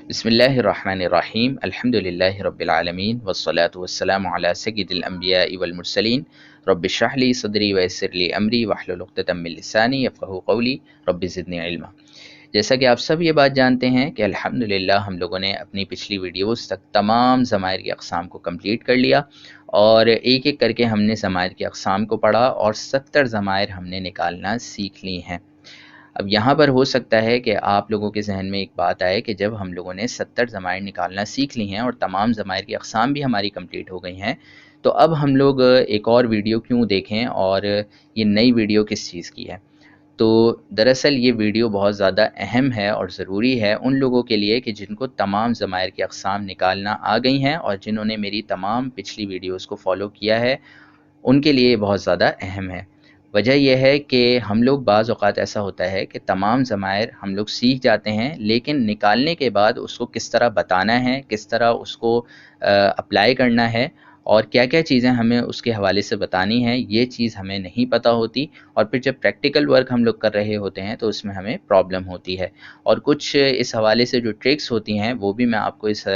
بسم اللہ الرحمن الرحیم الحمد للہ رب العالمین والصلاة والسلام علی سید الانبیاء والمرسلین رب اشرح لی صدری ویسر لی امری واحلل عقدۃ من لسانی یفقہوا قولی رب زدنی علما۔ جیسا کہ آپ سب یہ بات جانتے ہیں کہ الحمدللہ ہم لوگوں نے اپنی پچھلی ویڈیوز تک تمام ضمائر کی اقسام کو کمپلیٹ کر لیا اور ایک ایک کر کے ہم نے ضمائر کی اقسام کو پڑھا اور 70 ضمائر ہم نے نکالنا سیکھ لی ہیں۔ اب یہاں پر ہو سکتا ہے کہ آپ لوگوں کے ذہن میں ایک بات آئے کہ جب ہم لوگوں نے 70 ضمائر نکالنا سیکھ لی ہیں اور تمام ضمائر کی اقسام بھی ہماری کمپلیٹ ہو گئی ہیں تو اب ہم لوگ ایک اور ویڈیو کیوں دیکھیں اور یہ نئی ویڈیو کس چیز کی ہے؟ تو دراصل یہ ویڈیو بہت زیادہ اہم ہے اور ضروری ہے ان لوگوں کے لیے کہ جن کو تمام ضمائر کی اقسام نکالنا آ گئی ہیں اور جنہوں نے میری تمام پچھلی ویڈیوز کو فالو کیا ہے ان کے لیے بہت زیادہ اہم ہے۔ وجہ یہ ہے کہ ہم لوگ بعض اوقات ایسا ہوتا ہے کہ تمام ضمائر ہم لوگ سیکھ جاتے ہیں لیکن نکالنے کے بعد اس کو کس طرح بتانا ہے، کس طرح اس کو اپلائی کرنا ہے اور کیا کیا چیزیں ہمیں اس کے حوالے سے بتانی ہیں، یہ چیز ہمیں نہیں پتہ ہوتی اور پھر جب پریکٹیکل ورک ہم لوگ کر رہے ہوتے ہیں تو اس میں ہمیں پرابلم ہوتی ہے۔ اور کچھ اس حوالے سے جو ٹرکس ہوتی ہیں وہ بھی میں آپ کو اس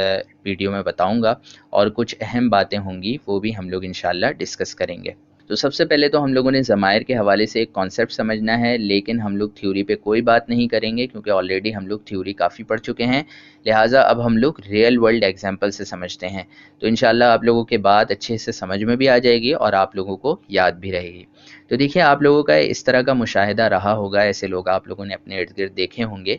ویڈیو میں بتاؤں گا اور کچھ اہم باتیں ہوں گی وہ بھی ہم لوگ انشاءاللہ ڈسکس کریں گے۔ تو سب سے پہلے تو ہم لوگوں نے ضمائر کے حوالے سے ایک کانسیپٹ سمجھنا ہے، لیکن ہم لوگ تھیوری پہ کوئی بات نہیں کریں گے کیونکہ آلریڈی ہم لوگ تھیوری کافی پڑھ چکے ہیں، لہٰذا اب ہم لوگ ریئل ورلڈ ایگزامپل سے سمجھتے ہیں۔ تو انشاءاللہ آپ لوگوں کے بات اچھے سے سمجھ میں بھی آ جائے گی اور آپ لوگوں کو یاد بھی رہے گی۔ تو دیکھیے آپ لوگوں کا اس طرح کا مشاہدہ رہا ہوگا، ایسے لوگ آپ لوگوں نے اپنے ارد گرد دیکھے ہوں گے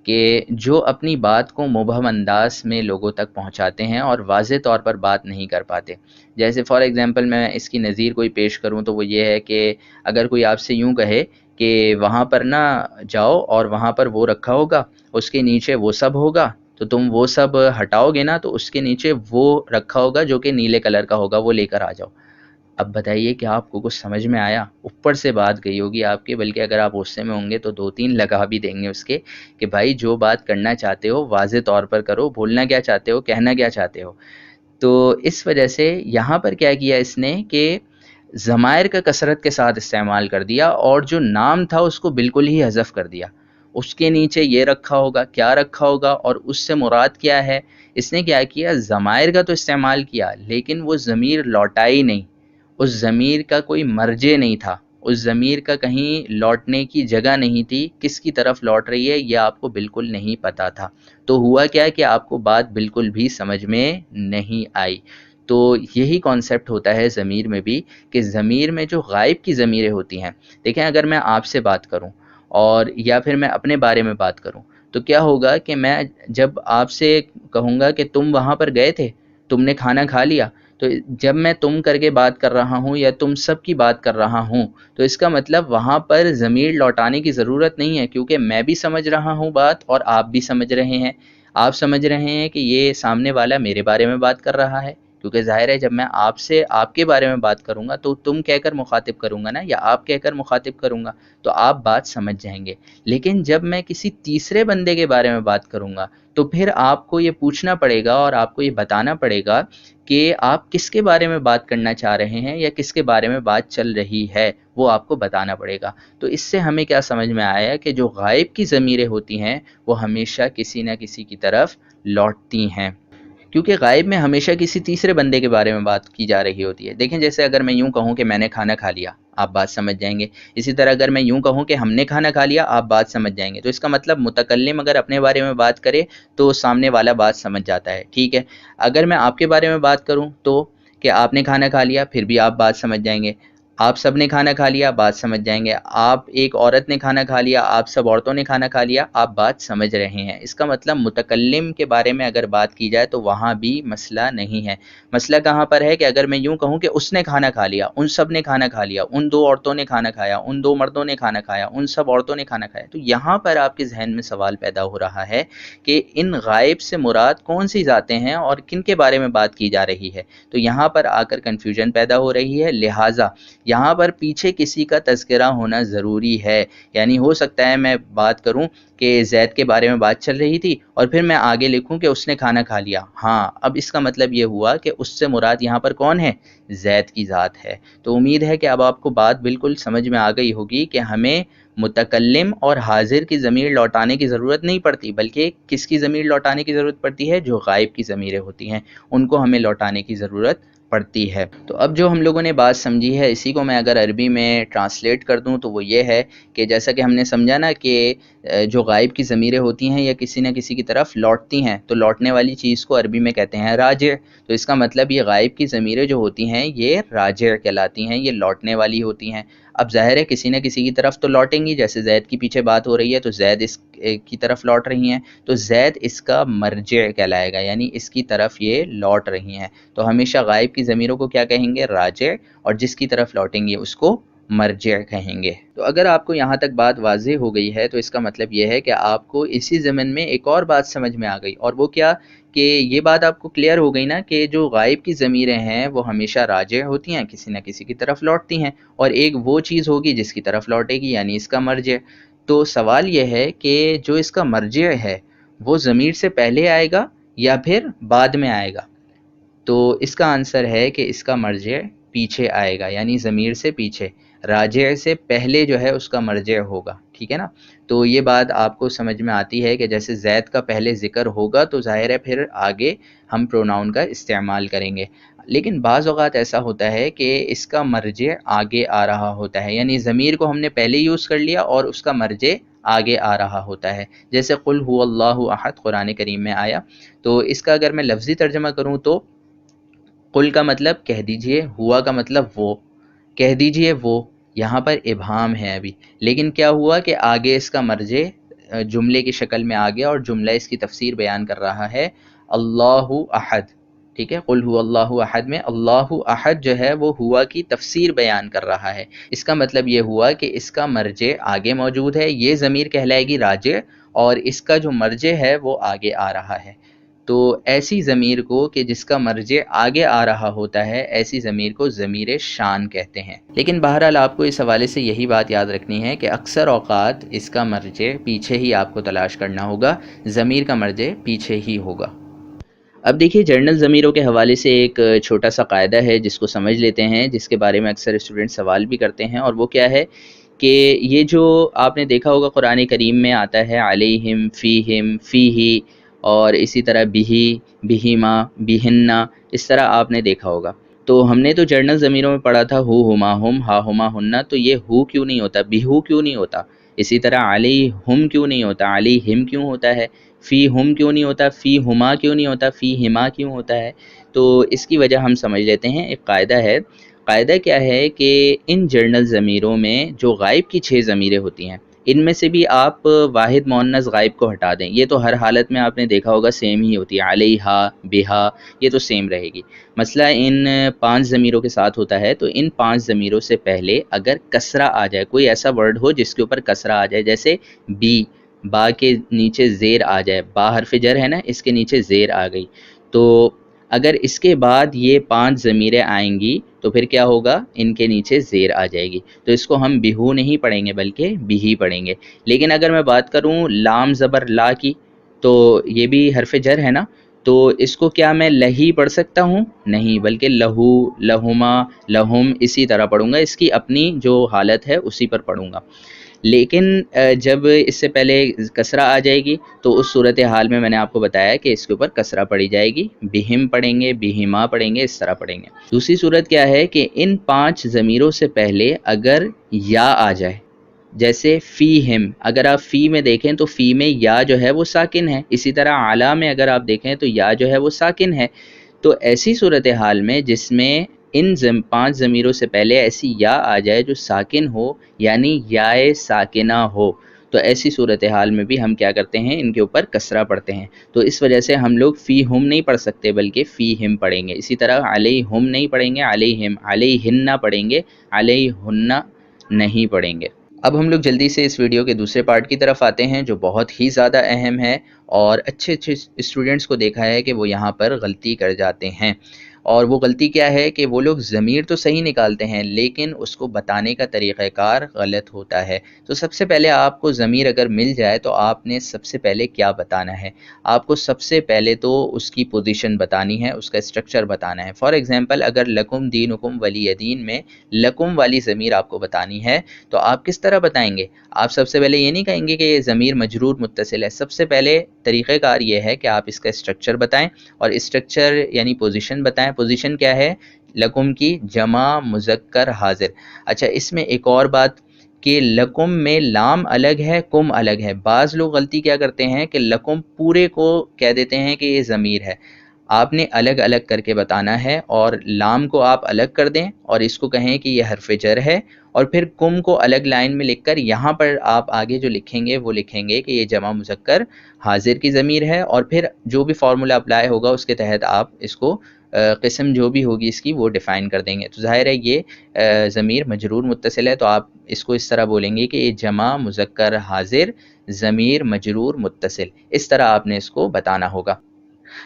کہ جو اپنی بات کو مبہم انداز میں لوگوں تک پہنچاتے ہیں اور واضح طور پر بات نہیں کر پاتے۔ جیسے فار ایگزامپل میں اس کی نظیر کوئی پیش کروں تو وہ یہ ہے کہ اگر کوئی آپ سے یوں کہے کہ وہاں پر نہ جاؤ اور وہاں پر وہ رکھا ہوگا، اس کے نیچے وہ سب ہوگا، تو تم وہ سب ہٹاؤ گے نا تو اس کے نیچے وہ رکھا ہوگا جو کہ نیلے کلر کا ہوگا، وہ لے کر آ جاؤ۔ اب بتائیے کہ آپ کو کچھ سمجھ میں آیا؟ اوپر سے بات گئی ہوگی آپ کے، بلکہ اگر آپ غصے میں ہوں گے تو 2-3 لگا بھی دیں گے اس کے کہ بھائی جو بات کرنا چاہتے ہو واضح طور پر کرو، بولنا کیا چاہتے ہو، کہنا کیا چاہتے ہو۔ تو اس وجہ سے یہاں پر کیا کیا اس نے کہ ضمائر کا کثرت کے ساتھ استعمال کر دیا اور جو نام تھا اس کو بالکل ہی حذف کر دیا۔ اس کے نیچے یہ رکھا ہوگا، کیا رکھا ہوگا اور اس سے مراد کیا ہے، اس نے کیا کیا ضمائر کا تو استعمال کیا لیکن وہ ضمیر لوٹائی نہیں، اس ضمیر کا کوئی مرجع نہیں تھا، اس ضمیر کا کہیں لوٹنے کی جگہ نہیں تھی، کس کی طرف لوٹ رہی ہے یہ آپ کو بالکل نہیں پتا تھا۔ تو ہوا کیا کہ آپ کو بات بالکل بھی سمجھ میں نہیں آئی۔ تو یہی کانسیپٹ ہوتا ہے ضمیر میں بھی کہ ضمیر میں جو غائب کی ضمیریں ہوتی ہیں، دیکھیں اگر میں آپ سے بات کروں اور یا پھر میں اپنے بارے میں بات کروں تو کیا ہوگا کہ میں جب آپ سے کہوں گا کہ تم وہاں پر گئے تھے، تم نے کھانا کھا لیا، تو جب میں تم کر کے بات کر رہا ہوں یا تم سب کی بات کر رہا ہوں تو اس کا مطلب وہاں پر ضمیر لوٹانے کی ضرورت نہیں ہے کیونکہ میں بھی سمجھ رہا ہوں بات اور آپ بھی سمجھ رہے ہیں۔ آپ سمجھ رہے ہیں کہ یہ سامنے والا میرے بارے میں بات کر رہا ہے کیونکہ ظاہر ہے جب میں آپ سے آپ کے بارے میں بات کروں گا تو تم کہہ کر مخاطب کروں گا نا، یا آپ کہہ کر مخاطب کروں گا تو آپ بات سمجھ جائیں گے۔ لیکن جب میں کسی تیسرے بندے کے بارے میں بات کروں گا تو پھر آپ کو یہ پوچھنا پڑے گا اور آپ کو یہ بتانا پڑے گا کہ آپ کس کے بارے میں بات کرنا چاہ رہے ہیں یا کس کے بارے میں بات چل رہی ہے، وہ آپ کو بتانا پڑے گا۔ تو اس سے ہمیں کیا سمجھ میں آیا کہ جو غائب کی ضمیریں ہوتی ہیں وہ ہمیشہ کسی نہ کسی کی طرف لوٹتی ہیں، کیونکہ غائب میں ہمیشہ کسی تیسرے بندے کے بارے میں بات کی جا رہی ہوتی ہے۔ دیکھیں جیسے اگر میں یوں کہوں کہ میں نے کھانا کھا لیا، آپ بات سمجھ جائیں گے۔ اسی طرح اگر میں یوں کہوں کہ ہم نے کھانا کھا لیا، آپ بات سمجھ جائیں گے۔ تو اس کا مطلب متکلم اگر اپنے بارے میں بات کرے تو سامنے والا بات سمجھ جاتا ہے، ٹھیک ہے۔ اگر میں آپ کے بارے میں بات کروں تو کہ آپ نے کھانا کھا لیا، پھر بھی آپ بات سمجھ جائیں گے۔ آپ سب نے کھانا کھا لیا، بات سمجھ جائیں گے۔ آپ ایک عورت نے کھانا کھا لیا، آپ سب عورتوں نے کھانا کھا لیا، آپ بات سمجھ رہے ہیں۔ اس کا مطلب متکلم کے بارے میں اگر بات کی جائے تو وہاں بھی مسئلہ نہیں ہے۔ مسئلہ کہاں پر ہے کہ اگر میں یوں کہوں کہ اس نے کھانا کھا لیا، ان سب نے کھانا کھا لیا، ان 2 عورتوں نے کھانا کھایا، ان 2 مردوں نے کھانا کھایا، ان سب عورتوں نے کھانا کھایا، تو یہاں پر آپ کے ذہن میں سوال پیدا ہو رہا ہے کہ ان غائب سے مراد کون سی ذاتیں ہیں اور کن کے بارے میں بات کی جا رہی ہے۔ تو یہاں پر آ کر کنفیوژن پیدا ہو رہی ہے، لہٰذا یہاں پر پیچھے کسی کا تذکرہ ہونا ضروری ہے۔ یعنی ہو سکتا ہے میں بات کروں کہ زید کے بارے میں بات چل رہی تھی اور پھر میں آگے لکھوں کہ اس نے کھانا کھا لیا، ہاں اب اس کا مطلب یہ ہوا کہ اس سے مراد یہاں پر کون ہے، زید کی ذات ہے۔ تو امید ہے کہ اب آپ کو بات بالکل سمجھ میں آ گئی ہوگی کہ ہمیں متکلم اور حاضر کی ضمیر لوٹانے کی ضرورت نہیں پڑتی، بلکہ کس کی ضمیر لوٹانے کی ضرورت پڑتی ہے؟ جو غائب کی ضمیریں ہوتی ہیں ان کو ہمیں لوٹانے کی ضرورت پڑتی ہے۔ تو اب جو ہم لوگوں نے بات سمجھی ہے، اسی کو میں اگر عربی میں ٹرانسلیٹ کر دوں تو وہ یہ ہے کہ جیسا کہ ہم نے سمجھا نا کہ جو غائب کی ضمیریں ہوتی ہیں یا کسی نہ کسی کی طرف لوٹتی ہیں، تو لوٹنے والی چیز کو عربی میں کہتے ہیں راجع۔ تو اس کا مطلب یہ غائب کی ضمیریں جو ہوتی ہیں یہ راجع کہلاتی ہیں، یہ لوٹنے والی ہوتی ہیں۔ اب ظاہر ہے کسی نہ کسی کی طرف تو لوٹیں گی، جیسے زید کی پیچھے بات ہو رہی ہے تو زید اس کی طرف لوٹ رہی ہیں، تو زید اس کا مرجع کہلائے گا، یعنی اس کی طرف یہ لوٹ رہی ہیں۔ تو ہمیشہ غائب کی ضمیروں کو کیا کہیں گے؟ راجع، اور جس کی طرف لوٹیں گے اس کو مرجع کہیں گے۔ تو اگر آپ کو یہاں تک بات واضح ہو گئی ہے تو اس کا مطلب یہ ہے کہ آپ کو اسی ضمن میں ایک اور بات سمجھ میں آ گئی، اور وہ کیا کہ یہ بات آپ کو کلیئر ہو گئی نا کہ جو غائب کی ضمیریں ہیں وہ ہمیشہ راجع ہوتی ہیں، کسی نہ کسی کی طرف لوٹتی ہیں، اور ایک وہ چیز ہوگی جس کی طرف لوٹے گی، یعنی اس کا مرجع۔ تو سوال یہ ہے کہ جو اس کا مرجع ہے وہ ضمیر سے پہلے آئے گا یا پھر بعد میں آئے گا؟ تو اس کا آنسر ہے کہ اس کا مرجع پیچھے آئے گا، یعنی ضمیر سے پیچھے، راجع سے پہلے جو ہے اس کا مرجع ہوگا، ٹھیک ہے نا؟ تو یہ بات آپ کو سمجھ میں آتی ہے کہ جیسے زید کا پہلے ذکر ہوگا تو ظاہر ہے پھر آگے ہم پروناؤن کا استعمال کریں گے، لیکن بعض اوقات ایسا ہوتا ہے کہ اس کا مرجع آگے آ رہا ہوتا ہے، یعنی ضمیر کو ہم نے پہلے یوز کر لیا اور اس کا مرجع آگے آ رہا ہوتا ہے، جیسے قل هو اللہ احد قرآن کریم میں آیا۔ تو اس کا اگر میں لفظی ترجمہ کروں تو قل کا مطلب کہہ دیجئے، ہوا کا مطلب وہ، کہہ دیجئے وہ، یہاں پر ابہام ہے ابھی، لیکن کیا ہوا کہ آگے اس کا مرجع جملے کی شکل میں آ گیا اور جملہ اس کی تفسیر بیان کر رہا ہے اللہ احد، ٹھیک ہے؟ قل هو اللہ احد میں اللہ احد جو ہے وہ ہوا کی تفسیر بیان کر رہا ہے، اس کا مطلب یہ ہوا کہ اس کا مرجع آگے موجود ہے، یہ ضمیر کہلائے گی راجع، اور اس کا جو مرجع ہے وہ آگے آ رہا ہے۔ تو ایسی ضمیر کو کہ جس کا مرجع آگے آ رہا ہوتا ہے، ایسی ضمیر کو ضمیر شان کہتے ہیں۔ لیکن بہرحال آپ کو اس حوالے سے یہی بات یاد رکھنی ہے کہ اکثر اوقات اس کا مرجع پیچھے ہی آپ کو تلاش کرنا ہوگا، ضمیر کا مرجع پیچھے ہی ہوگا۔ اب دیکھیے جرنل ضمیروں کے حوالے سے ایک چھوٹا سا قاعدہ ہے جس کو سمجھ لیتے ہیں، جس کے بارے میں اکثر اسٹوڈنٹ سوال بھی کرتے ہیں، اور وہ کیا ہے کہ یہ جو آپ نے دیکھا ہوگا قرآن کریم میں آتا ہے علیہم، فیہم، فیہی، اور اسی طرح بیہی، بیہما، بیہنہ، اس طرح آپ نے دیکھا ہوگا۔ تو ہم نے تو جرنل ضمیروں میں پڑھا تھا ہو، ہما، ہم، ہا، ہما، ہنہ، تو یہ ہو کیوں نہیں ہوتا، بیہو کیوں نہیں ہوتا؟ اسی طرح علیہم کیوں نہیں ہوتا، علیہم کیوں ہوتا ہے؟ فی ہم کیوں نہیں ہوتا، فی ہما کیوں نہیں ہوتا، فی ہما کیوں ہوتا ہے؟ تو اس کی وجہ ہم سمجھ لیتے ہیں، ایک قاعدہ ہے۔ قاعدہ کیا ہے کہ ان جرنل ضمیروں میں جو غائب کی 6 ضمیریں ہوتی ہیں، ان میں سے بھی آپ واحد مؤنث غائب کو ہٹا دیں، یہ تو ہر حالت میں آپ نے دیکھا ہوگا سیم ہی ہوتی ہے، علیہا، بہا، یہ تو سیم رہے گی۔ مسئلہ ان 5 ضمیروں کے ساتھ ہوتا ہے، تو ان 5 ضمیروں سے پہلے اگر کسرہ آ جائے، کوئی ایسا ورڈ ہو جس کے اوپر کسرہ آ جائے، جیسے بی، با کے نیچے زیر آ جائے، با حرف جر ہے نا، اس کے نیچے زیر آ گئی، تو اگر اس کے بعد یہ 5 ضمیریں آئیں گی تو پھر کیا ہوگا؟ ان کے نیچے زیر آ جائے گی، تو اس کو ہم بیہو نہیں پڑھیں گے بلکہ بیہی پڑھیں گے۔ لیکن اگر میں بات کروں لام زبر لا کی، تو یہ بھی حرف جر ہے نا، تو اس کو کیا میں لہی پڑھ سکتا ہوں؟ نہیں، بلکہ لہو، لہما، لہم، اسی طرح پڑھوں گا، اس کی اپنی جو حالت ہے اسی پر پڑھوں گا۔ لیکن جب اس سے پہلے کسرہ آ جائے گی تو اس صورتحال میں نے آپ کو بتایا کہ اس کے اوپر کسرہ پڑھی جائے گی، بہم پڑھیں گے، بہما پڑھیں گے، اس طرح پڑھیں گے۔ دوسری صورت کیا ہے کہ ان 5 ضمیروں سے پہلے اگر یا آ جائے، جیسے فیہم، اگر آپ فی میں دیکھیں تو فی میں یا جو ہے وہ ساکن ہے، اسی طرح علا میں اگر آپ دیکھیں تو یا جو ہے وہ ساکن ہے، تو ایسی صورتحال میں جس میں ان 5 ضمیروں سے پہلے ایسی یا آ جائے جو ساکن ہو، یعنی یائے ساکنہ ہو، تو ایسی صورتحال میں بھی ہم کیا کرتے ہیں؟ ان کے اوپر کسرہ پڑھتے ہیں۔ تو اس وجہ سے ہم لوگ فی ہم نہیں پڑھ سکتے بلکہ فی ہم پڑھیں گے۔ اسی طرح علیہم نہیں پڑھیں گے، علیہم، علیہن پڑھیں گے، علیہن نہیں پڑھیں گے۔ اب ہم لوگ جلدی سے اس ویڈیو کے دوسرے پارٹ کی طرف آتے ہیں جو بہت ہی زیادہ اہم ہے، اور اچھے اسٹوڈنٹس کو دیکھا ہے کہ وہ یہاں پر غلطی کر جاتے ہیں، اور وہ غلطی کیا ہے کہ وہ لوگ ضمیر تو صحیح نکالتے ہیں لیکن اس کو بتانے کا طریقہ کار غلط ہوتا ہے۔ تو سب سے پہلے آپ کو ضمیر اگر مل جائے تو آپ نے سب سے پہلے کیا بتانا ہے، آپ کو سب سے پہلے تو اس کی پوزیشن بتانی ہے، اس کا اسٹرکچر بتانا ہے۔ فار ایگزامپل اگر لکم دینکم ولی دین میں لکم والی ضمیر آپ کو بتانی ہے تو آپ کس طرح بتائیں گے؟ آپ سب سے پہلے یہ نہیں کہیں گے کہ یہ ضمیر مجرور متصل ہے، سب سے پہلے طریقہ کار یہ ہے کہ آپ اس کا اسٹرکچر بتائیں، اور اسٹرکچر یعنی پوزیشن بتائیں۔ پوزیشن کیا ہے؟ لکم کی جمع مذکر حاضر۔ اچھا اس میں ایک اور بات کہ لکم میں لام الگ ہے، کم الگ ہے۔ بعض لوگ غلطی کیا کرتے ہیں کہ لکم پورے کو کہہ دیتے ہیں کہ یہ ضمیر ہے، آپ نے الگ الگ کر کے بتانا ہے، اور لام کو آپ الگ کر دیں اور اس کو کہیں کہ یہ حرف جر ہے، اور پھر کم کو الگ لائن میں لکھ کر یہاں پر آپ آگے جو لکھیں گے وہ لکھیں گے کہ یہ جمع مذکر حاضر کی ضمیر ہے، اور پھر جو بھی فارمولا اپلائی ہوگا اس کے تحت آپ اس کو قسم جو بھی ہوگی اس کی وہ ڈیفائن کر دیں گے۔ تو ظاہر ہے یہ ضمیر مجرور متصل ہے، تو آپ اس کو اس طرح بولیں گے کہ یہ جمع مذکر حاضر ضمیر مجرور متصل، اس طرح آپ نے اس کو بتانا ہوگا۔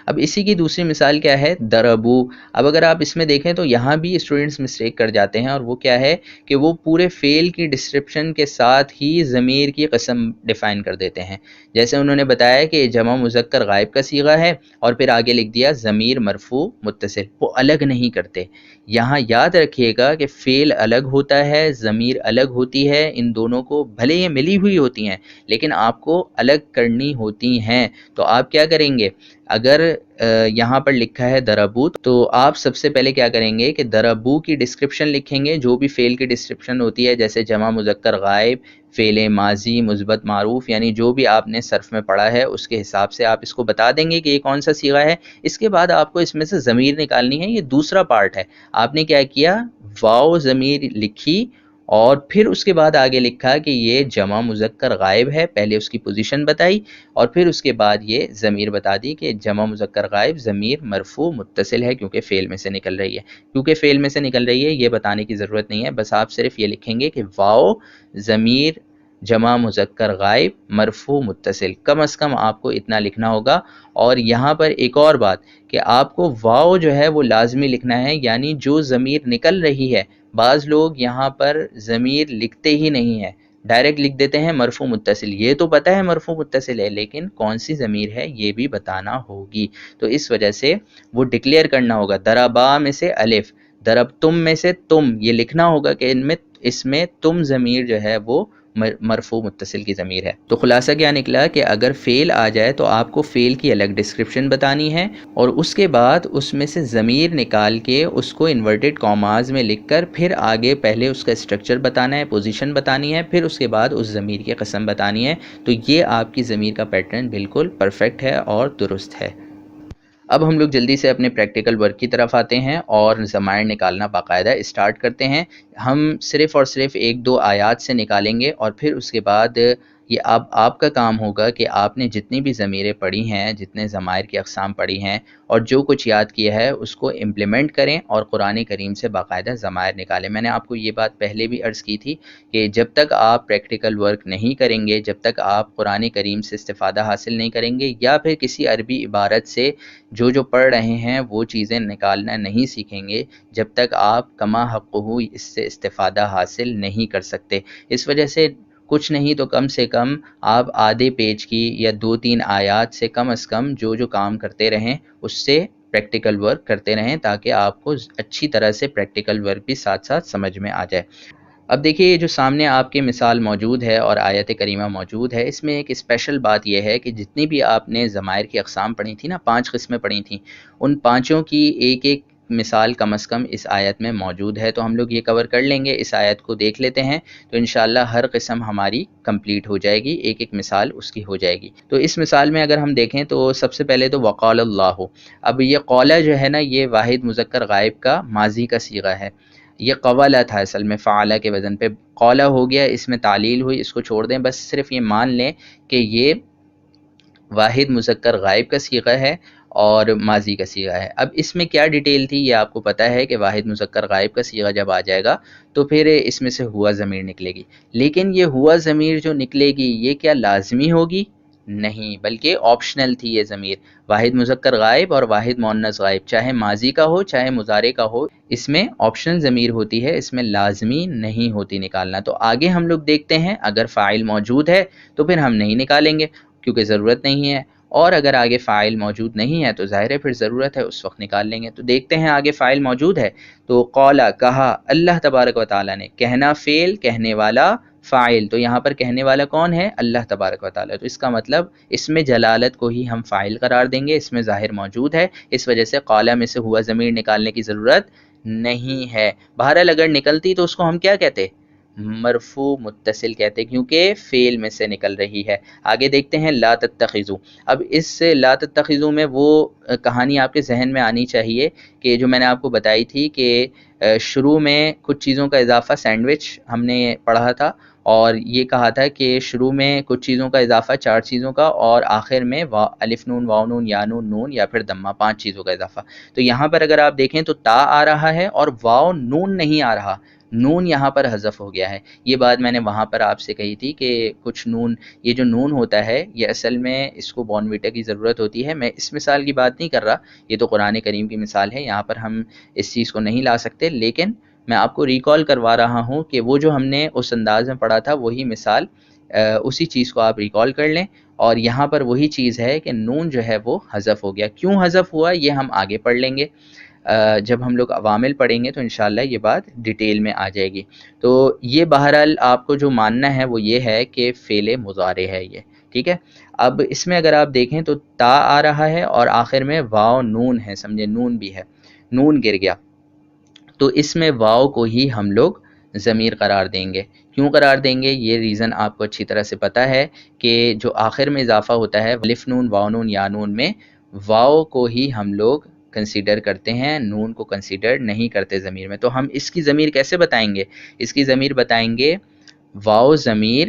اب اسی کی دوسری مثال کیا ہے؟ دربو۔ اب اگر آپ اس میں دیکھیں تو یہاں بھی اسٹوڈنٹس مسٹیک کر جاتے ہیں، اور وہ کیا ہے کہ وہ پورے فعل کی ڈسکرپشن کے ساتھ ہی ضمیر کی قسم ڈیفائن کر دیتے ہیں۔ جیسے انہوں نے بتایا کہ جمع مذکر غائب کا صیغہ ہے اور پھر آگے لکھ دیا ضمیر مرفوع متصل، وہ الگ نہیں کرتے۔ یہاں یاد رکھیے گا کہ فعل الگ ہوتا ہے، ضمیر الگ ہوتی ہے، ان دونوں کو بھلے یہ ملی ہوئی ہوتی ہیں لیکن آپ کو الگ کرنی ہوتی ہیں۔ تو آپ کیا کریں گے؟ اگر یہاں پر لکھا ہے دربو تو آپ سب سے پہلے کیا کریں گے کہ دربو کی ڈسکرپشن لکھیں گے، جو بھی فعل کی ڈسکرپشن ہوتی ہے جیسے جمع مذکر غائب، فعل ماضی، مثبت معروف، یعنی جو بھی آپ نے صرف میں پڑھا ہے اس کے حساب سے آپ اس کو بتا دیں گے کہ یہ کون سا صیغہ ہے۔ اس کے بعد آپ کو اس میں سے ضمیر نکالنی ہے، یہ دوسرا پارٹ ہے۔ آپ نے کیا کیا؟ واو ضمیر لکھی اور پھر اس کے بعد آگے لکھا کہ یہ جمع مذکر غائب ہے، پہلے اس کی پوزیشن بتائی اور پھر اس کے بعد یہ ضمیر بتا دی کہ جمع مذکر غائب ضمیر مرفوع متصل ہے کیونکہ فعل میں سے نکل رہی ہے۔ کیونکہ فعل میں سے نکل رہی ہے یہ بتانے کی ضرورت نہیں ہے، بس آپ صرف یہ لکھیں گے کہ واو ضمیر جمع مذکر غائب مرفوع متصل، کم از کم آپ کو اتنا لکھنا ہوگا۔ اور یہاں پر ایک اور بات کہ آپ کو واو جو ہے وہ لازمی لکھنا ہے، یعنی جو ضمیر نکل رہی ہے۔ بعض لوگ یہاں پر ضمیر لکھتے ہی نہیں ہیں، ڈائریکٹ لکھ دیتے ہیں مرفوع متصل، یہ تو پتہ ہے مرفوع متصل ہے لیکن کون سی ضمیر ہے یہ بھی بتانا ہوگی۔ تو اس وجہ سے وہ ڈکلیئر کرنا ہوگا، دربا میں سے الف، درب تم میں سے تم، یہ لکھنا ہوگا کہ اس میں تم ضمیر جو ہے وہ مرفوع متصل کی ضمیر ہے۔ تو خلاصہ کیا نکلا کہ اگر فعل آ جائے تو آپ کو فعل کی الگ ڈسکرپشن بتانی ہے اور اس کے بعد اس میں سے ضمیر نکال کے اس کو انورٹڈ کاماز میں لکھ کر پھر آگے پہلے اس کا اسٹرکچر بتانا ہے، پوزیشن بتانی ہے، پھر اس کے بعد اس ضمیر کی قسم بتانی ہے۔ تو یہ آپ کی ضمیر کا پیٹرن بالکل پرفیکٹ ہے اور درست ہے۔ اب ہم لوگ جلدی سے اپنے پریکٹیکل ورک کی طرف آتے ہیں اور ضمائر نکالنا باقاعدہ اسٹارٹ کرتے ہیں۔ ہم صرف اور صرف ایک دو آیات سے نکالیں گے اور پھر اس کے بعد یہ آپ کا کام ہوگا کہ آپ نے جتنی بھی ضمیریں پڑھی ہیں، جتنے ضمائر کی اقسام پڑھی ہیں اور جو کچھ یاد کیا ہے اس کو امپلیمنٹ کریں اور قرآن کریم سے باقاعدہ ضمائر نکالیں۔ میں نے آپ کو یہ بات پہلے بھی عرض کی تھی کہ جب تک آپ پریکٹیکل ورک نہیں کریں گے، جب تک آپ قرآن کریم سے استفادہ حاصل نہیں کریں گے یا پھر کسی عربی عبارت سے جو پڑھ رہے ہیں وہ چیزیں نکالنا نہیں سیکھیں گے، جب تک آپ کما حقہ اس سے استفادہ حاصل نہیں کر سکتے۔ اس وجہ سے کچھ نہیں تو کم سے کم آپ آدھے پیج کی یا 2-3 آیات سے کم از کم جو کام کرتے رہیں اس سے پریکٹیکل ورک کرتے رہیں تاکہ آپ کو اچھی طرح سے پریکٹیکل ورک بھی ساتھ ساتھ سمجھ میں آ جائے۔ اب دیکھیے یہ جو سامنے آپ کے مثال موجود ہے اور آیت کریمہ موجود ہے، اس میں ایک اسپیشل بات یہ ہے کہ جتنی بھی آپ نے ضمائر کی اقسام پڑھی تھی نا، 5 قسمیں پڑھی تھیں، ان 5 کی ایک ایک مثال کم از کم اس آیت میں موجود ہے۔ تو ہم لوگ یہ کور کر لیں گے، اس آیت کو دیکھ لیتے ہیں تو انشاءاللہ ہر قسم ہماری کمپلیٹ ہو جائے گی، ایک ایک مثال اس کی ہو جائے گی۔ تو اس مثال میں اگر ہم دیکھیں تو سب سے پہلے تو وقال اللہ، اب یہ قولہ جو ہے نا یہ واحد مذکر غائب کا ماضی کا صیغہ ہے، یہ قولہ تھا اصل میں، فعلہ کے وزن پہ قولہ ہو گیا، اس میں تعلیل ہوئی، اس کو چھوڑ دیں، بس صرف یہ مان لیں کہ یہ واحد مذکر غائب کا صیغہ ہے اور ماضی کا صیغہ ہے۔ اب اس میں کیا ڈیٹیل تھی یہ آپ کو پتہ ہے کہ واحد مذکر غائب کا صیغہ جب آ جائے گا تو پھر اس میں سے ہوا ضمیر نکلے گی، لیکن یہ ہوا ضمیر جو نکلے گی یہ کیا لازمی ہوگی؟ نہیں، بلکہ آپشنل تھی یہ ضمیر، واحد مذکر غائب اور واحد مؤنث غائب، چاہے ماضی کا ہو چاہے مضارع کا ہو، اس میں آپشنل ضمیر ہوتی ہے، اس میں لازمی نہیں ہوتی نکالنا۔ تو آگے ہم لوگ دیکھتے ہیں اگر فاعل موجود ہے تو پھر ہم نہیں نکالیں گے کیونکہ ضرورت نہیں ہے، اور اگر آگے فاعل موجود نہیں ہے تو ظاہر ہے پھر ضرورت ہے، اس وقت نکال لیں گے۔ تو دیکھتے ہیں آگے فاعل موجود ہے تو قال کہا، اللہ تبارک و تعالیٰ نے، کہنا فعل، کہنے والا فاعل، تو یہاں پر کہنے والا کون ہے؟ اللہ تبارک و تعالیٰ، تو اس کا مطلب اس میں جلالت کو ہی ہم فاعل قرار دیں گے، اس میں ظاہر موجود ہے، اس وجہ سے قال میں سے ہوا ضمیر نکالنے کی ضرورت نہیں ہے۔ بہرحال اگر نکلتی تو اس کو ہم کیا کہتے؟ مرفوع متصل کہتے، کیونکہ فعل میں سے نکل رہی ہے۔ آگے دیکھتے ہیں لا تتخذوا، اب اس سے لا تتخذوا میں وہ کہانی آپ کے ذہن میں آنی چاہیے کہ جو میں نے آپ کو بتائی تھی کہ شروع میں کچھ چیزوں کا اضافہ، سینڈوچ ہم نے پڑھا تھا، اور یہ کہا تھا کہ شروع میں کچھ چیزوں کا اضافہ 4 چیزوں کا، اور آخر میں الف نون واو نون یا نون نون یا پھر دمہ 5 چیزوں کا اضافہ۔ تو یہاں پر اگر آپ دیکھیں تو تا آ رہا ہے اور واو نون نہیں آ رہا، نون یہاں پر حذف ہو گیا ہے۔ یہ بات میں نے وہاں پر آپ سے کہی تھی کہ کچھ نون، یہ جو نون ہوتا ہے یہ اصل میں اس کو بورنویٹا کی ضرورت ہوتی ہے۔ میں اس مثال کی بات نہیں کر رہا، یہ تو قرآن کریم کی مثال ہے، یہاں پر ہم اس چیز کو نہیں لا سکتے، لیکن میں آپ کو ریکال کروا رہا ہوں کہ وہ جو ہم نے اس انداز میں پڑھا تھا وہی مثال، اسی چیز کو آپ ریکال کر لیں، اور یہاں پر وہی چیز ہے کہ نون جو ہے وہ حذف ہو گیا۔ کیوں حذف ہوا یہ ہم آگے پڑھ لیں گے، جب ہم لوگ عوامل پڑھیں گے تو انشاءاللہ یہ بات ڈیٹیل میں آ جائے گی۔ تو یہ بہرحال آپ کو جو ماننا ہے وہ یہ ہے کہ فعل مضارع ہے یہ، ٹھیک ہے۔ اب اس میں اگر آپ دیکھیں تو تا آ رہا ہے اور آخر میں واو نون ہے، سمجھے نون بھی ہے، نون گر گیا، تو اس میں واو کو ہی ہم لوگ ضمیر قرار دیں گے۔ کیوں قرار دیں گے؟ یہ ریزن آپ کو اچھی طرح سے پتہ ہے کہ جو آخر میں اضافہ ہوتا ہے الف نون واو نون یا نون میں، واو کو ہی ہم لوگ کنسیڈر کرتے ہیں، نون کو کنسیڈر نہیں کرتے ضمیر میں۔ تو ہم اس کی ضمیر کیسے بتائیں گے؟ اس کی ضمیر بتائیں گے واو ضمیر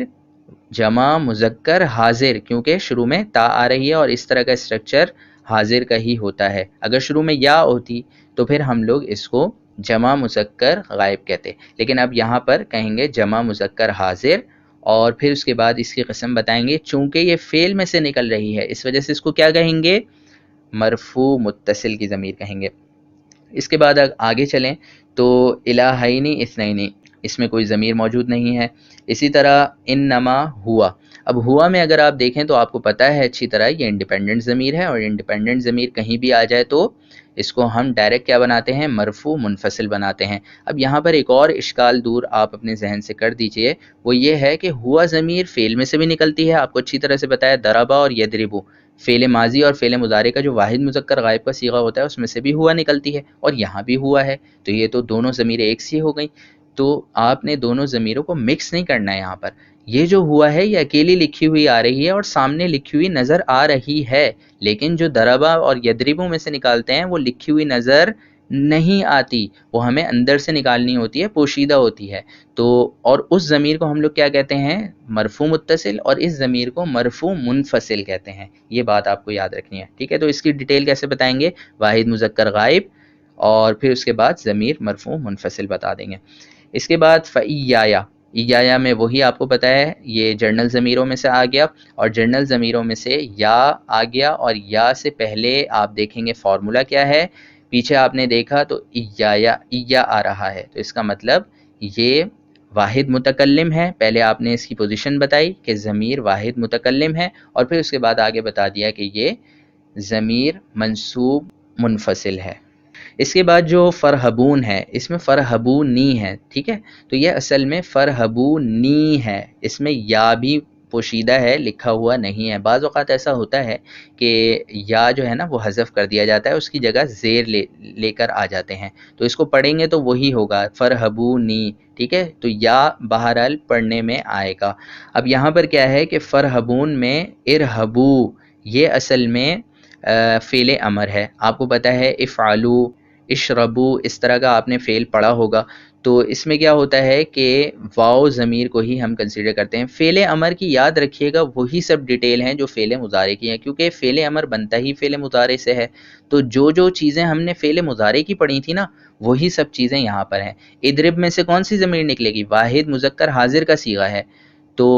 جمع مذکر حاضر، کیونکہ شروع میں تا آ رہی ہے اور اس طرح کا اسٹرکچر حاضر کا ہی ہوتا ہے۔ اگر شروع میں یا ہوتی تو پھر ہم لوگ اس کو جمع مذکر غائب کہتے، لیکن اب یہاں پر کہیں گے جمع مذکر حاضر، اور پھر اس کے بعد اس کی قسم بتائیں گے، چونکہ یہ فعل میں سے نکل رہی ہے اس وجہ سے اس کو کیا کہیں گے؟ مرفوع متصل کی ضمیر کہیں گے۔ اس کے بعد آگے چلیں تو الہینی اثنینی، اس میں کوئی ضمیر موجود نہیں ہے۔ اسی طرح انما ہوا، اب ہوا میں اگر آپ دیکھیں تو آپ کو پتہ ہے اچھی طرح یہ انڈیپینڈنٹ ضمیر ہے، اور انڈیپینڈنٹ ضمیر کہیں بھی آ جائے تو اس کو ہم ڈائریکٹ کیا بناتے ہیں؟ مرفوع منفصل بناتے ہیں۔ اب یہاں پر ایک اور اشکال دور آپ اپنے ذہن سے کر دیجئے، وہ یہ ہے کہ ہوا ضمیر فعل میں سے بھی نکلتی ہے، آپ کو اچھی طرح سے بتایا ضربا اور یضربو، فعل ماضی اور فعل مضارع کا جو واحد مذکر غائب کا صیغہ ہوتا ہے اس میں سے بھی ہوا نکلتی ہے، اور یہاں بھی ہوا ہے، تو یہ تو دونوں ضمیریں ایک سی ہو گئیں۔ تو آپ نے دونوں ضمیروں کو مکس نہیں کرنا ہے یہاں پر، یہ جو ہوا ہے یہ اکیلی لکھی ہوئی آ رہی ہے اور سامنے لکھی ہوئی نظر آ رہی ہے، لیکن جو ضربا اور یضربو میں سے نکالتے ہیں وہ لکھی ہوئی نظر نہیں آتی، وہ ہمیں اندر سے نکالنی ہوتی ہے، پوشیدہ ہوتی ہے۔ تو اور اس ضمیر کو ہم لوگ کیا کہتے ہیں؟ مرفوع متصل، اور اس ضمیر کو مرفوع منفصل کہتے ہیں۔ یہ بات آپ کو یاد رکھنی ہے، ٹھیک ہے۔ تو اس کی ڈیٹیل کیسے بتائیں گے؟ واحد مذکر غائب اور پھر اس کے بعد ضمیر مرفوع منفصل بتا دیں گے۔ اس کے بعد فَإِيَّايَ، ایایا میں وہی آپ کو پتہ ہے یہ جرنل ضمیروں میں سے آ گیا، اور جرنل ضمیروں میں سے یا آ گیا، اور یا سے پہلے آپ دیکھیں گے فارمولا کیا ہے، پیچھے آپ نے دیکھا تو ایایا ایا آ رہا ہے، تو اس کا مطلب یہ واحد متکلم ہے۔ پہلے آپ نے اس کی پوزیشن بتائی کہ ضمیر واحد متکلم ہے، اور پھر اس کے بعد آگے بتا دیا کہ یہ ضمیر منصوب منفصل ہے۔ اس کے بعد جو فرحبون ہے اس میں فرحبونی ہے، ٹھیک ہے، تو یہ اصل میں فرحبونی ہے، اس میں یا بھی پوشیدہ ہے، لکھا ہوا نہیں ہے۔ بعض اوقات ایسا ہوتا ہے کہ یا جو ہے نا وہ حذف کر دیا جاتا ہے، اس کی جگہ زیر لے کر آ جاتے ہیں، تو اس کو پڑھیں گے تو وہی ہوگا فرحبونی، ٹھیک ہے، تو یا بہرحال پڑھنے میں آئے گا۔ اب یہاں پر کیا ہے کہ فرحبون میں ارحبو، یہ اصل میں فعل امر ہے، آپ کو پتہ ہے افعلو اشربو اس طرح کا آپ نے فعل پڑھا ہوگا، تو اس میں کیا ہوتا ہے کہ واو ضمیر کو ہی ہم کنسیڈر کرتے ہیں۔ فعل امر کی یاد رکھیے گا وہی سب ڈیٹیل ہیں جو فعل مضارع کی ہیں، کیونکہ فعل امر بنتا ہی فعل مضارع سے ہے، تو جو چیزیں ہم نے فعل مضارع کی پڑھی تھی نا وہی سب چیزیں یہاں پر ہیں۔ اضرب میں سے کون سی ضمیر نکلے گی؟ واحد مذکر حاضر کا صیغہ ہے، تو